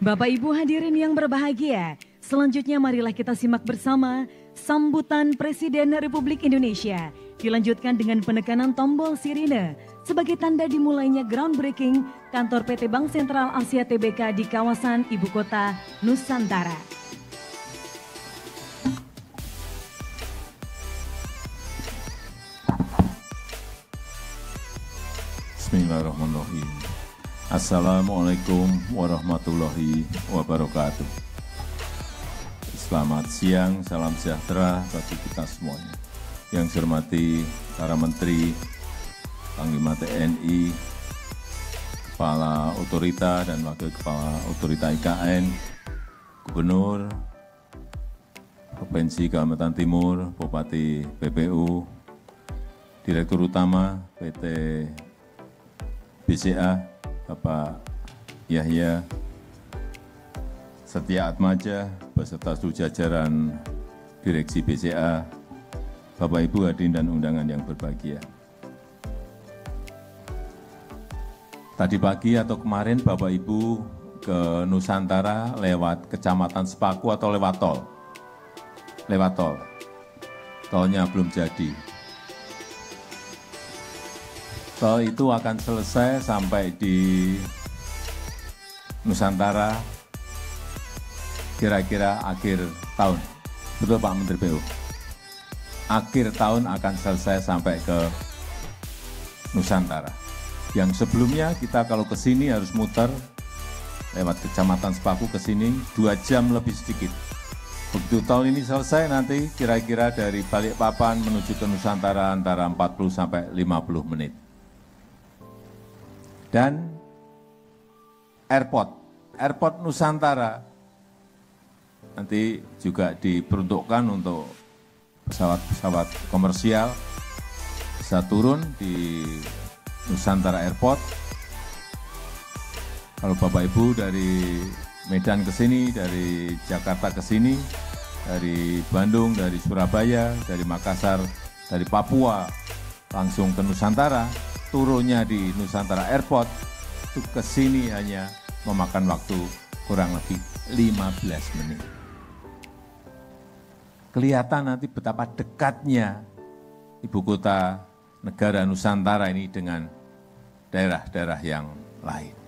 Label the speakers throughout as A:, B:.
A: Bapak Ibu hadirin yang berbahagia, selanjutnya marilah kita simak bersama sambutan Presiden Republik Indonesia. Dilanjutkan dengan penekanan tombol sirine sebagai tanda dimulainya groundbreaking kantor PT Bank Sentral Asia Tbk di kawasan Ibu Kota Nusantara.
B: Bismillahirrahmanirrahim. Assalamualaikum warahmatullahi wabarakatuh. Selamat siang, salam sejahtera bagi kita semuanya. Yang saya hormati para Menteri, Panglima TNI, Kepala Otorita dan Wakil Kepala Otorita IKN, Gubernur Provinsi Kalimantan Timur, Bupati PPU, Direktur Utama PT BCA, Bapak Yahya Setia Atmaja, beserta seluruh jajaran Direksi BCA, Bapak Ibu hadirin dan undangan yang berbahagia. Tadi pagi atau kemarin Bapak Ibu ke Nusantara lewat Kecamatan Sepaku atau lewat tol? Lewat tol. Tolnya belum jadi. Tol itu akan selesai sampai di Nusantara kira-kira akhir tahun. Betul Pak Menteri PU? Akhir tahun akan selesai sampai ke Nusantara. Yang sebelumnya kita kalau ke sini harus muter lewat Kecamatan Sepaku ke sini 2 jam lebih sedikit. Begitu tol ini selesai nanti kira-kira dari Balikpapan menuju ke Nusantara antara 40 sampai 50 menit. Dan airport Nusantara nanti juga diperuntukkan untuk pesawat-pesawat komersial bisa turun di Nusantara Airport. Kalau Bapak Ibu dari Medan ke sini, dari Jakarta ke sini, dari Bandung, dari Surabaya, dari Makassar, dari Papua, langsung ke Nusantara, turunnya di Nusantara Airport, itu ke sini hanya memakan waktu kurang lebih 15 menit. Kelihatan nanti betapa dekatnya ibu kota negara Nusantara ini dengan daerah-daerah yang lain.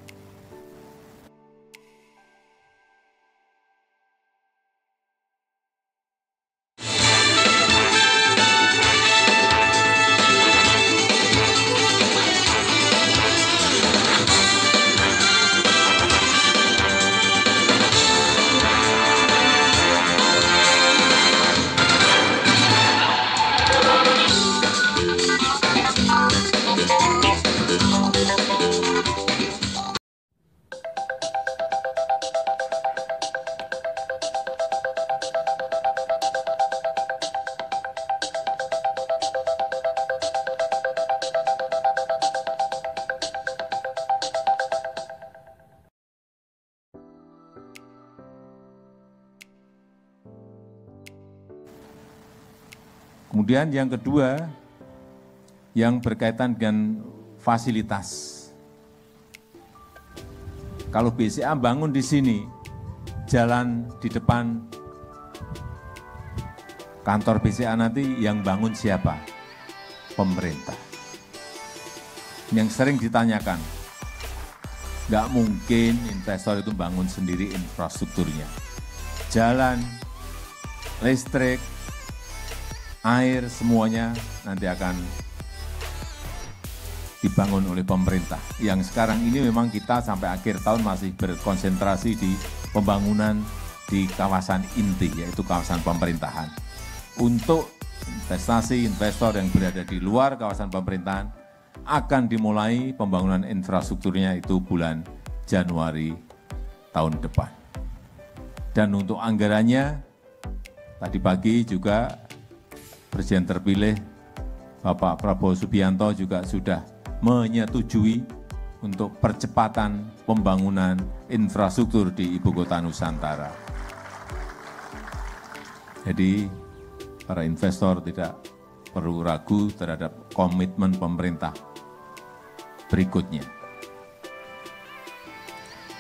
B: Kemudian yang kedua, yang berkaitan dengan fasilitas. Kalau BCA bangun di sini, jalan di depan kantor BCA nanti yang bangun siapa? Pemerintah. Yang sering ditanyakan, nggak mungkin investor itu bangun sendiri infrastrukturnya. Jalan, listrik, air, semuanya nanti akan dibangun oleh pemerintah. Yang sekarang ini memang kita sampai akhir tahun masih berkonsentrasi di pembangunan di kawasan inti, yaitu kawasan pemerintahan. Untuk investasi investor yang berada di luar kawasan pemerintahan, akan dimulai pembangunan infrastrukturnya itu bulan Januari tahun depan. Dan untuk anggarannya, tadi pagi juga Presiden terpilih Bapak Prabowo Subianto juga sudah menyetujui untuk percepatan pembangunan infrastruktur di Ibu Kota Nusantara. Jadi para investor tidak perlu ragu terhadap komitmen pemerintah berikutnya.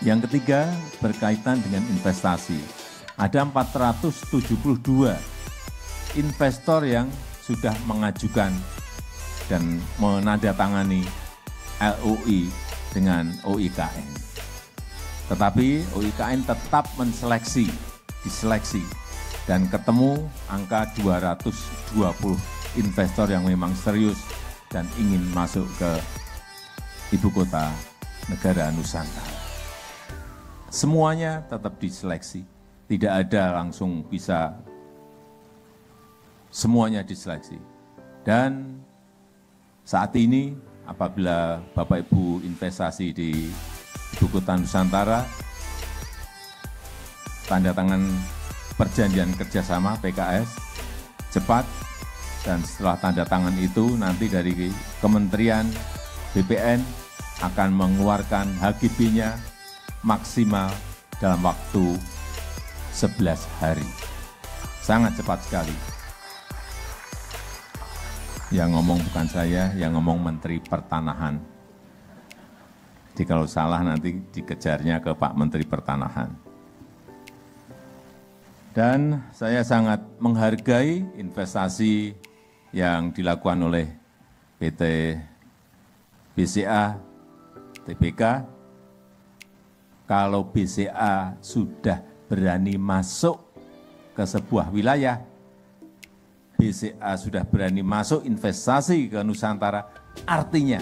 B: Yang ketiga, berkaitan dengan investasi. Ada 472 investor yang sudah mengajukan dan menandatangani LOI dengan OIKN. Tetapi OIKN tetap diseleksi, dan ketemu angka 220 investor yang memang serius dan ingin masuk ke ibu kota negara Nusantara. Semuanya tetap diseleksi, tidak ada langsung bisa semuanya diseleksi. Dan saat ini apabila Bapak Ibu investasi di ibu kota Nusantara, tanda tangan perjanjian kerjasama PKS cepat, dan setelah tanda tangan itu nanti dari Kementerian BPN akan mengeluarkan HGB-nya maksimal dalam waktu 11 hari. Sangat cepat sekali. Yang ngomong bukan saya, yang ngomong Menteri Pertanahan. Jadi kalau salah nanti dikejarnya ke Pak Menteri Pertanahan. Dan saya sangat menghargai investasi yang dilakukan oleh PT BCA, TBK. Kalau BCA sudah berani masuk ke sebuah wilayah, BCA sudah berani masuk investasi ke Nusantara, artinya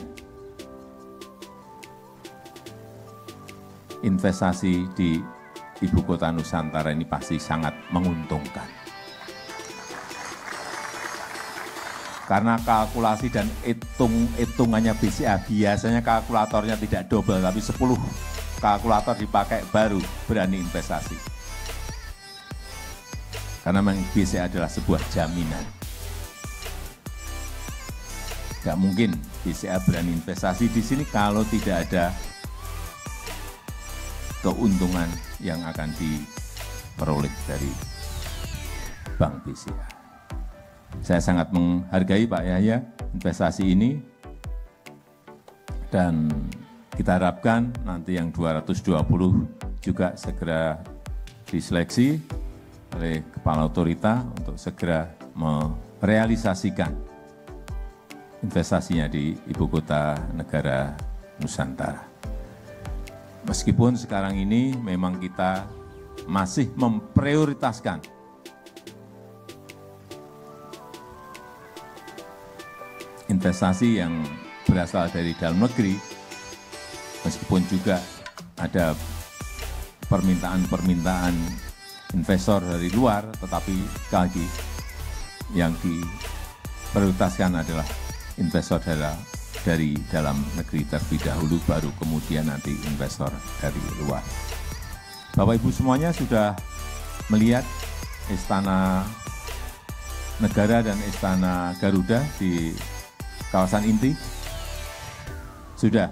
B: investasi di ibu kota Nusantara ini pasti sangat menguntungkan. Karena kalkulasi dan hitungannya BCA, biasanya kalkulatornya tidak double, tapi 10 kalkulator dipakai baru berani investasi. Karena memang BCA adalah sebuah jaminan. Tidak mungkin BCA berani investasi di sini kalau tidak ada keuntungan yang akan diperoleh dari Bank BCA. Saya sangat menghargai Pak Yahya investasi ini, dan kita harapkan nanti yang 220 juga segera diseleksi oleh Kepala Otorita untuk segera merealisasikan investasinya di ibu kota negara Nusantara. Meskipun sekarang ini memang kita masih memprioritaskan investasi yang berasal dari dalam negeri, meskipun juga ada permintaan investor dari luar, tetapi sekali lagi yang diprioritaskan adalah investor dari dalam negeri terlebih dahulu, baru kemudian nanti investor dari luar. Bapak Ibu semuanya sudah melihat Istana Negara dan Istana Garuda di kawasan inti? Sudah?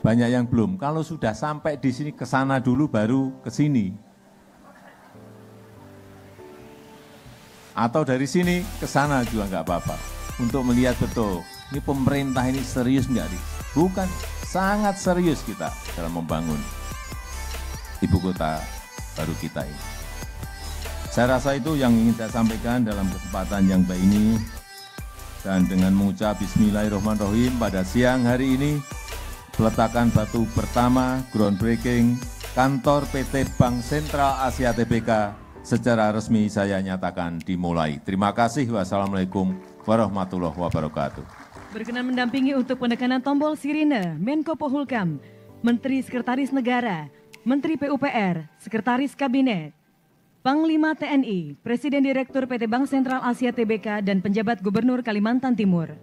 B: Banyak yang belum. Kalau sudah sampai di sini, ke sana dulu baru ke sini. Atau dari sini ke sana juga nggak apa-apa. Untuk melihat betul, ini pemerintah ini serius nggak nih? Bukan, sangat serius kita dalam membangun ibu kota baru kita ini. Saya rasa itu yang ingin saya sampaikan dalam kesempatan yang baik ini. Dan dengan mengucap Bismillahirrahmanirrahim, pada siang hari ini, peletakan batu pertama groundbreaking kantor PT Bank Sentral Asia Tbk secara resmi saya nyatakan dimulai. Terima kasih. Wassalamualaikum warahmatullahi wabarakatuh.
A: Berkenan mendampingi untuk penekanan tombol sirine Menko Polhukam, Menteri Sekretaris Negara, Menteri PUPR, Sekretaris Kabinet, Panglima TNI, Presiden Direktur PT Bank Sentral Asia Tbk, dan penjabat Gubernur Kalimantan Timur.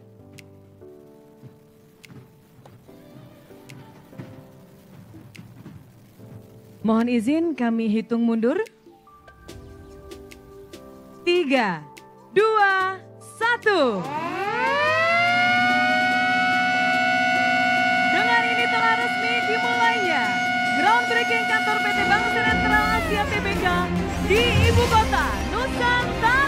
A: Mohon izin kami hitung mundur. 3, 2, 1. Dengan ini telah resmi dimulainya groundbreaking kantor PT Bank Sentral Asia Tbk di Ibu Kota Nusantara.